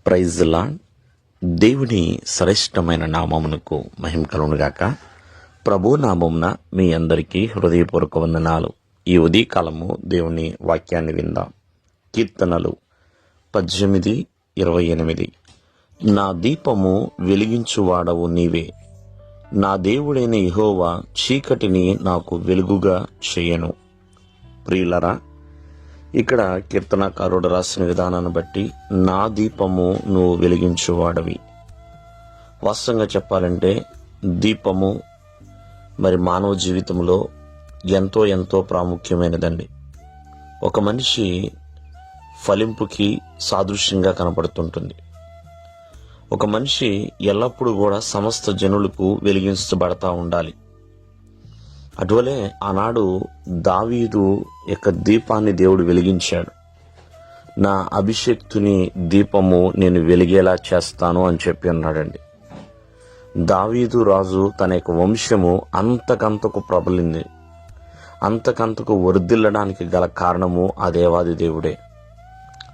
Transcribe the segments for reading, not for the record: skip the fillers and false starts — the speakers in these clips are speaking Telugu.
Praise the lord. దేవుని శ్రేష్టమైన నామమునకు మహిమ కలుగునుగాక. ప్రభు నామమున మీ అందరికీ హృదయపూర్వక వందనాలు. ఈ ఉదయకాలము దేవుని వాక్యాన్ని విందాం. కీర్తనలు 18:28. నా దీపము వెలిగించువాడవు నీవే, నా దేవుడైన యెహోవా చీకటిని నాకు వెలుగుగా చేయను. ప్రియులరా, ఇక్కడ కీర్తనకారుడు రాసిన విధానాన్ని బట్టి నా దీపము నువ్వు వెలిగించువాడవి. వాస్తవంగా చెప్పాలంటే దీపము మరి మానవ జీవితంలో ఎంతో ఎంతో ప్రాముఖ్యమైనదండి. ఒక మనిషి ఫలింపుకి సాదృశ్యంగా కనపడుతుంటుంది. ఒక మనిషి ఎల్లప్పుడూ కూడా సమస్త జనులకు వెలిగించబడతా ఉండాలి. అటువలే ఆనాడు దావీదు యొక్క దీపాన్ని దేవుడు వెలిగించాడు. నా అభిషేక్తుని దీపము నేను వెలిగేలా చేస్తాను అని చెప్పి అన్నాడండి. దావీదు రాజు తన యొక్క వంశము అంతకంతకు ప్రబలింది. అంతకంతకు వర్ధిల్లడానికి గల కారణము ఆ దేవాది దేవుడే.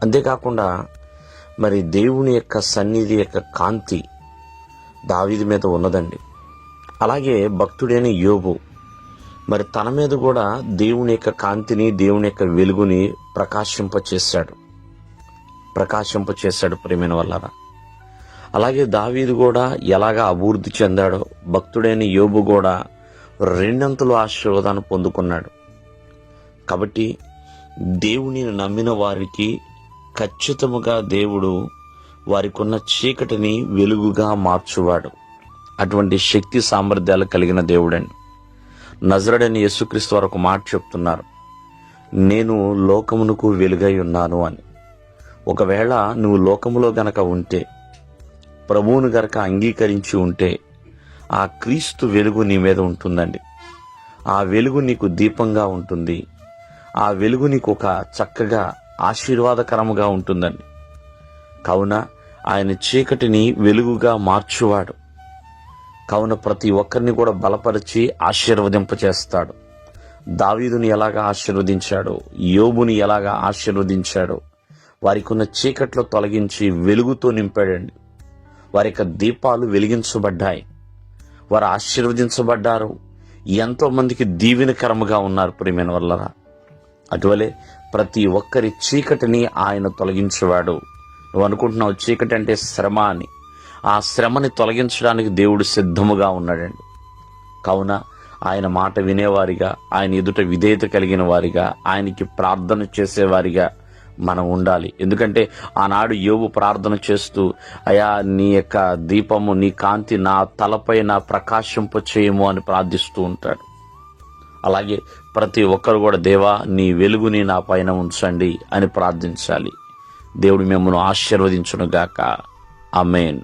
అంతేకాకుండా మరి దేవుని యొక్క సన్నిధి యొక్క కాంతి దావీదు మీద ఉన్నదండి. అలాగే భక్తుడైన యోబు మరి తన మీద కూడా దేవుని యొక్క కాంతిని, దేవుని యొక్క వెలుగుని ప్రకాశింపచేశాడు ప్రేమైన వల్లరా. అలాగే దావీదు కూడా ఎలాగా అభివృద్ధి చెందాడో భక్తుడైన యోబు కూడా రెండంతలు ఆశీర్వాదాన్ని పొందుకున్నాడు. కాబట్టి దేవునిని నమ్మిన వారికి ఖచ్చితముగా దేవుడు వారికి ఉన్న చీకటిని వెలుగుగా మార్చువాడు. అటువంటి శక్తి సామర్థ్యాలు కలిగిన దేవుడండి. నజరుడైన యేసుక్రీస్తు వారు ఒక మాట చెప్తున్నారు, నేను లోకమునకు వెలుగై ఉన్నాను అని. ఒకవేళ నువ్వు లోకములో గనక ఉంటే, ప్రభువును గనక అంగీకరించి ఉంటే, ఆ క్రీస్తు వెలుగు నీ మీద ఉంటుందండి. ఆ వెలుగు నీకు దీపంగా ఉంటుంది. ఆ వెలుగు నీకు ఒక చక్కగా ఆశీర్వాదకరముగా ఉంటుందండి. కావున ఆయన చీకటిని వెలుగుగా మార్చువాడు. కావున ప్రతి ఒక్కరిని కూడా బలపరిచి ఆశీర్వదింపచేస్తాడు. దావీదుని ఎలాగా ఆశీర్వదించాడో, యోబుని ఎలాగా ఆశీర్వదించాడో, వారికి ఉన్న చీకట్లో తొలగించి వెలుగుతో నింపాడండి. వారి యొక్క దీపాలు వెలిగించబడ్డాయి. వారు ఆశీర్వదించబడ్డారు. ఎంతో మందికి దీవెనకరముగా ఉన్నారు ప్రియమైన వల్లరా. అటువలే ప్రతి ఒక్కరి చీకటిని ఆయన తొలగించేవాడు. నువ్వు అనుకుంటున్నావు చీకటి అంటే శ్రమ అని. ఆ శ్రమని తొలగించడానికి దేవుడు సిద్ధముగా ఉన్నాడండి. కావున ఆయన మాట వినేవారిగా, ఆయన ఎదుట విధేయత కలిగిన వారిగా, ఆయనకి ప్రార్థన చేసేవారిగా మనం ఉండాలి. ఎందుకంటే ఆనాడు యోబు ప్రార్థన చేస్తూ, అయా నీ యొక్క దీపము, నీ కాంతి నా తలపైన ప్రకాశింపచేయము అని ప్రార్థిస్తూ ఉంటాడు. అలాగే ప్రతి ఒక్కరు కూడా దేవా నీ వెలుగుని నా పైన ఉంచండి అని ప్రార్థించాలి. దేవుడు మిమ్మల్ని ఆశీర్వదించును గాక. ఆమేన్.